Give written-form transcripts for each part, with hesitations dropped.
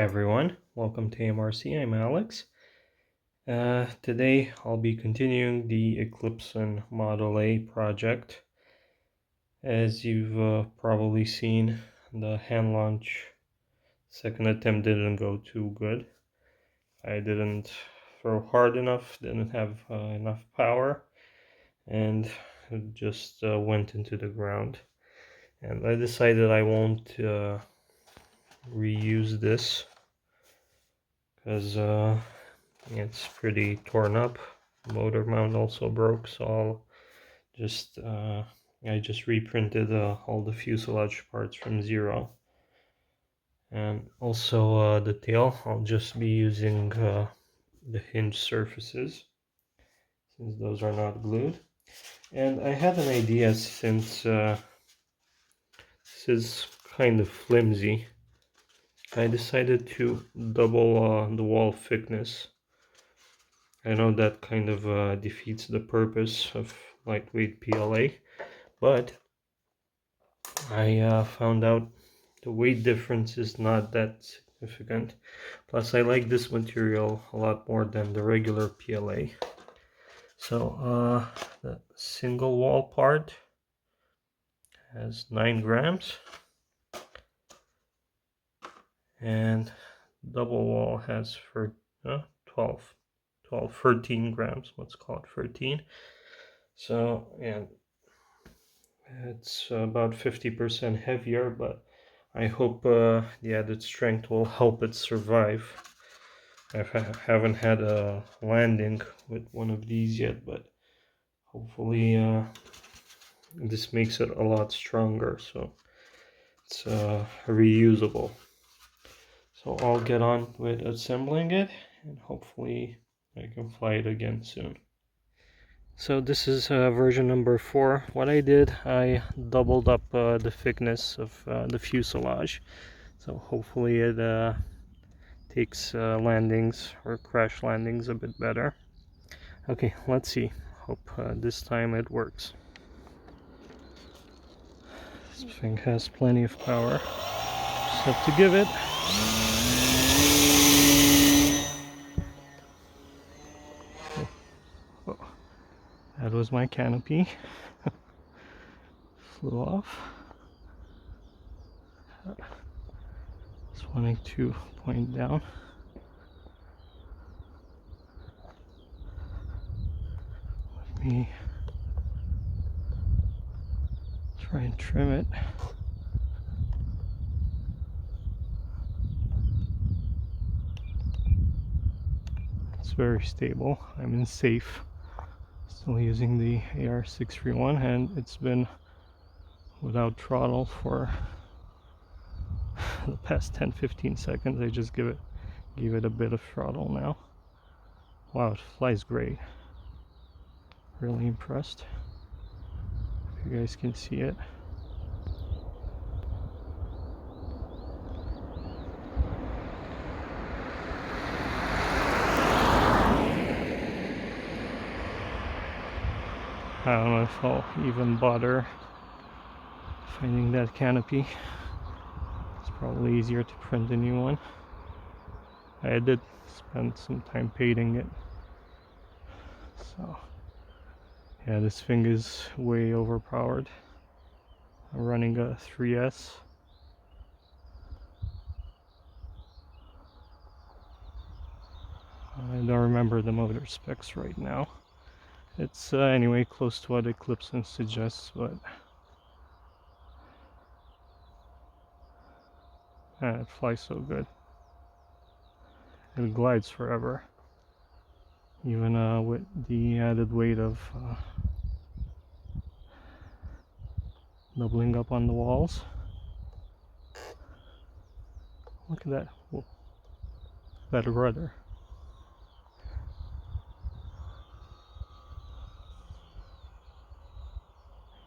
Hi everyone, welcome to MRC. I'm Alex. Today I'll be continuing the Eclipson Model A project. As you've probably seen, the hand launch second attempt didn't go too good. I didn't throw hard enough, didn't have enough power, and it just went into the ground. And I decided I won't reuse this because it's pretty torn up. Motor mount also broke, so I just reprinted all the fuselage parts from zero. And also the tail, I'll just be using the hinge surfaces since those are not glued. And I had an idea, since this is kind of flimsy, I decided to double the wall thickness. I know that kind of defeats the purpose of lightweight PLA, but I found out the weight difference is not that significant. Plus, I like this material a lot more than the regular PLA. So the single wall part has 9 grams, and double wall has 13 grams. Let's call it 13. So, and it's about 50% heavier, but I hope the added strength will help it survive. I haven't had a landing with one of these yet, but hopefully this makes it a lot stronger, so it's reusable. So I'll get on with assembling it, and hopefully I can fly it again soon. So this is version number 4. What I did, I doubled up the thickness of the fuselage, so hopefully it takes landings or crash landings a bit better. Okay, let's see. Hope this time it works. This thing has plenty of power. Just have to give it. Oh, that was my canopy. Flew off. Just wanting to point down. Let me try and trim it. It's very stable. I'm in safe. Still using the AR631, and it's been without throttle for the past 10-15 seconds. I just give it a bit of throttle now. Wow, it flies great. Really impressed. If you guys can see it. I don't know if I'll even bother finding that canopy. It's probably easier to print a new one. I did spend some time painting it. So yeah, this thing is way overpowered. I'm running a 3S. I don't remember the motor specs right now. It's anyway close to what Eclipson suggests, but it flies so good. It glides forever, even with the added weight of doubling up on the walls. Look at that. Whoa. That rudder.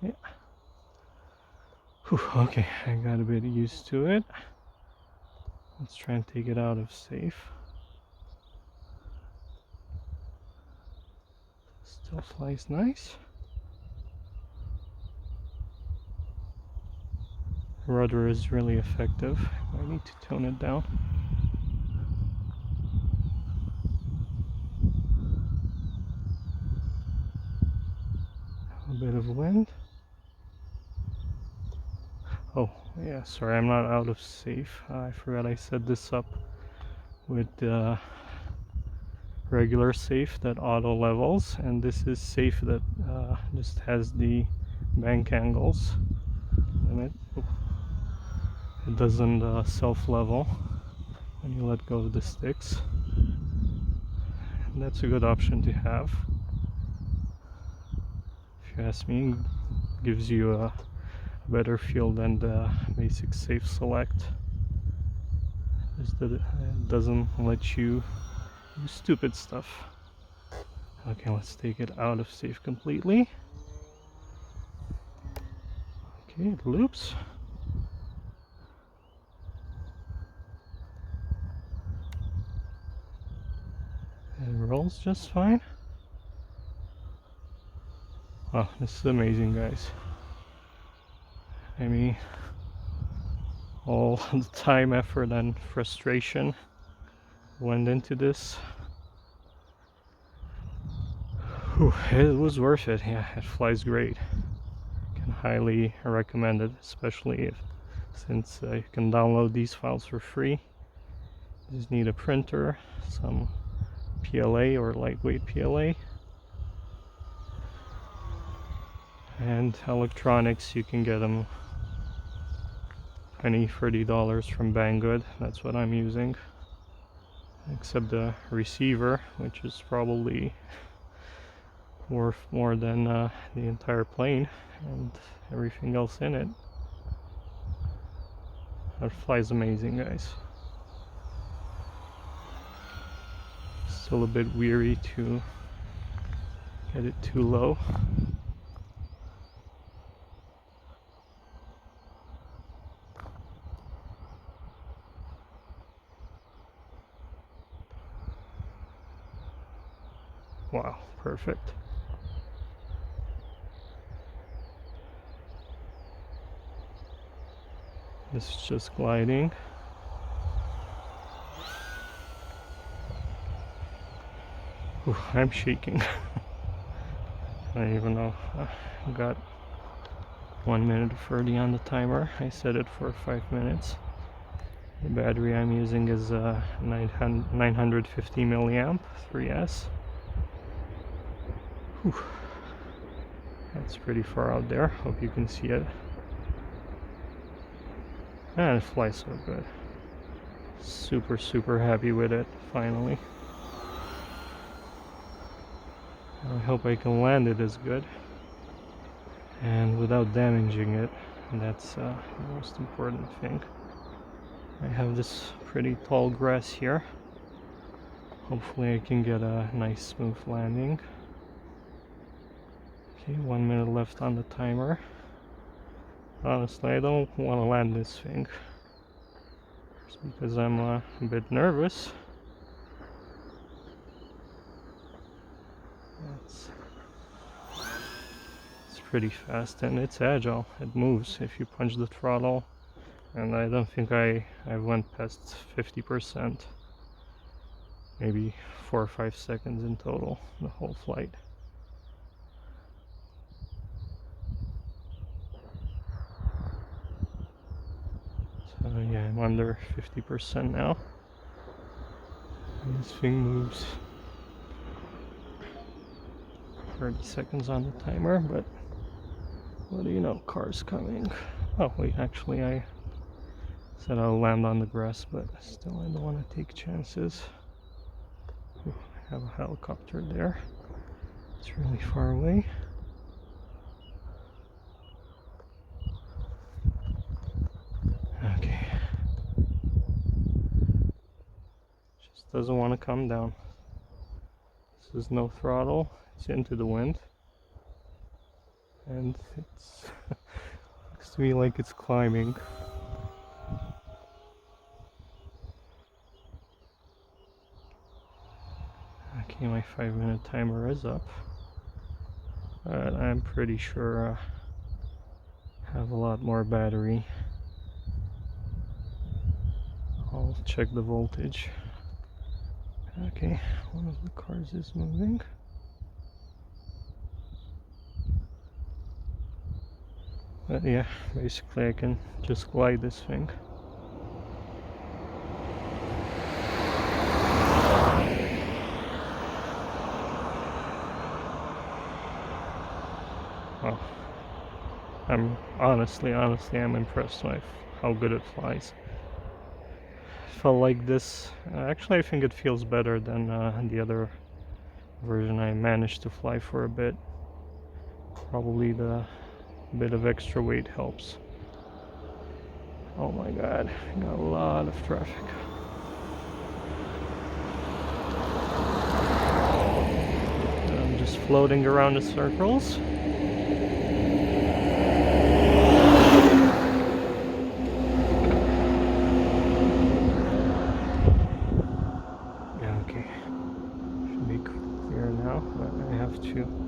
Yeah. Whew, okay, I got a bit used to it. Let's try and take it out of safe. Still flies nice. The rudder is really effective. I need to tone it down. Oh, yeah, sorry, I'm not out of safe. I forgot I set this up with regular safe that auto levels, and this is safe that just has the bank angles limit. It doesn't self-level when you let go of the sticks. And that's a good option to have. If you ask me, it gives you a better feel than the basic safe select. Just that it doesn't let you do stupid stuff. Okay, let's take it out of safe completely. Okay, it loops. It rolls just fine. Oh, this is amazing, guys. I mean, all the time, effort, and frustration went into this. Whew, it was worth it. Yeah, it flies great. Can highly recommend it, especially since you can download these files for free. You just need a printer, some PLA or lightweight PLA, and electronics. You can get them $20–$30 from Banggood. That's what I'm using, except the receiver, which is probably worth more than the entire plane and everything else in it. That flies amazing, guys. Still a bit weary to get it too low. Wow, perfect. This is just gliding. Ooh, I'm shaking. I don't even know. I got 1 minute 30 on the timer. I set it for 5 minutes. The battery I'm using is 950 milliamp 3S. Whew. That's pretty far out there. Hope you can see it. And it flies so good. Super happy with it, finally. I hope I can land it as good and without damaging it. That's the most important thing. I have this pretty tall grass here. Hopefully I can get a nice smooth landing. Okay, 1 minute left on the timer. Honestly, I don't want to land this thing just because I'm a bit nervous. It's pretty fast and it's agile. It moves if you punch the throttle, and I don't think I went past 50%. Maybe 4 or 5 seconds in total the whole flight. So yeah, I'm under 50% now. And this thing moves. 30 seconds on the timer, but what do you know, cars coming. Oh wait, actually I said I'll land on the grass, but still I don't want to take chances. Ooh, I have a helicopter there. It's really far away. Okay. Just doesn't want to come down. This is no throttle. It's into the wind. And it's looks to me like it's climbing. Okay, my 5-minute timer is up. But I'm pretty sure I have a lot more battery. I'll check the voltage. Okay, one of the cars is moving. But yeah, basically I can just glide this thing. Well, I'm honestly I'm impressed with how good it flies. Felt like this, actually I think it feels better than the other version I managed to fly for a bit. Probably the bit of extra weight helps. Oh my god, got a lot of traffic. I'm just floating around the circles. Yeah, okay. Should be clear now, but I have to.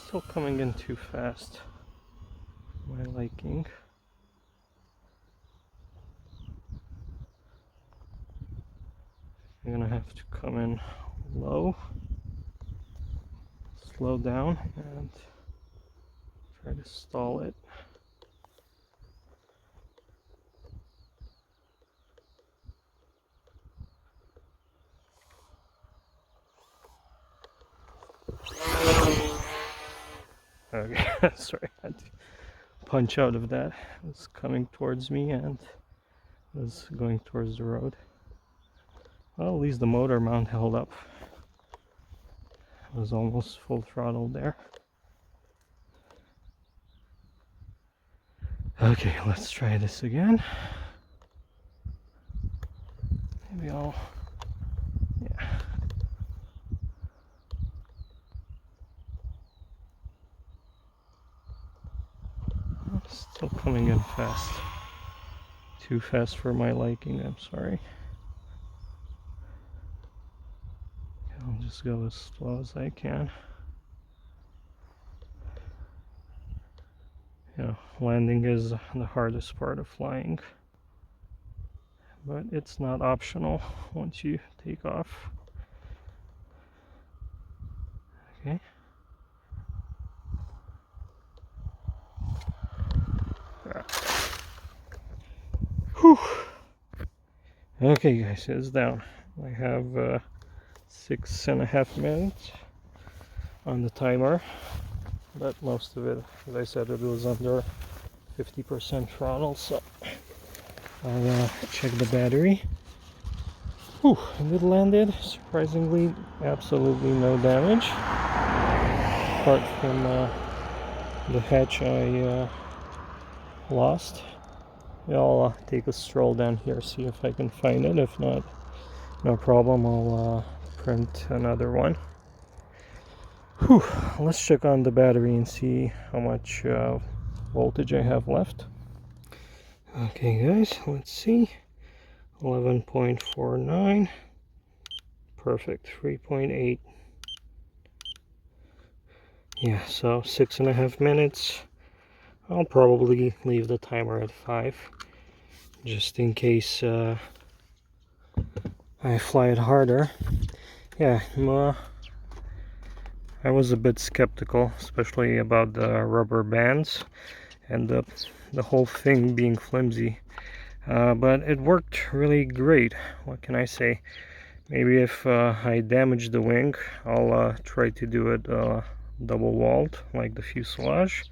Still coming in too fast. My liking. I'm gonna have to come in low, slow down, and try to stall it. Okay, sorry, I had to punch out of that. It was coming towards me and was going towards the road. Well, at least the motor mount held up. It was almost full throttle there. Okay, let's try this again. Maybe I'll, yeah. Still coming in fast. Too fast for my liking, I'm sorry. I'll just go as slow as I can. You know, landing is the hardest part of flying, but it's not optional once you take off. Okay. Whew. Okay guys, it's down. I have 6.5 minutes on the timer, but most of it, as I said, it was under 50% throttle, so I'll check the battery. Whew, and it landed. Surprisingly, absolutely no damage, apart from the hatch I lost. I'll take a stroll down here, see if I can find it. If not, no problem, I'll print another one. Whew, let's check on the battery and see how much voltage I have left. Okay guys, let's see. 11.49. Perfect. 3.8. Yeah, so 6.5 minutes. I'll probably leave the timer at 5, just in case I fly it harder. Yeah, I was a bit skeptical, especially about the rubber bands and the whole thing being flimsy. But it worked really great. What can I say? Maybe if I damage the wing, I'll try to do it double walled like the fuselage.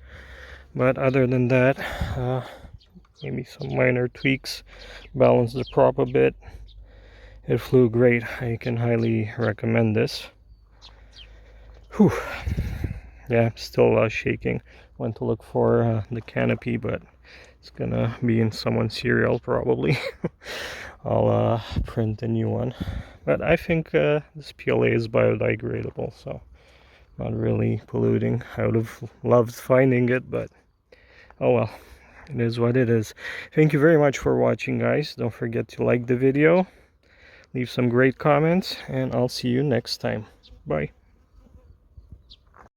But other than that, maybe some minor tweaks, balance the prop a bit. It flew great. I can highly recommend this. Whew. Yeah, still shaking. Went to look for the canopy, but it's gonna be in someone's cereal probably. I'll print a new one. But I think this PLA is biodegradable, so not really polluting. I would have loved finding it, but oh well, it is what it is. Thank you very much for watching, guys. Don't forget to like the video, leave some great comments, and I'll see you next time. Bye.